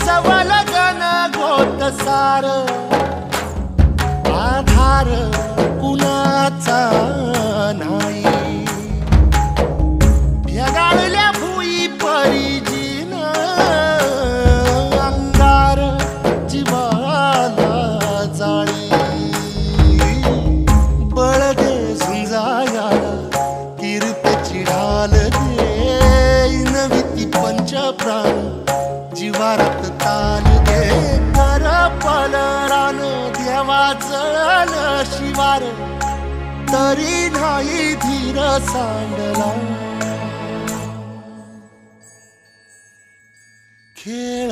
सवलगन गोत सार आधार कुणाचा नाही भेगाळल्या भुई परिजीन अंगार जीवाला जाळी बळ दे झुंजाया कीर्तची ढाल दे नविती पंच प्राण जीवारात ताल दे कर पलरान देवा जळल शिवार तरी नाही धीर सांडला खेळ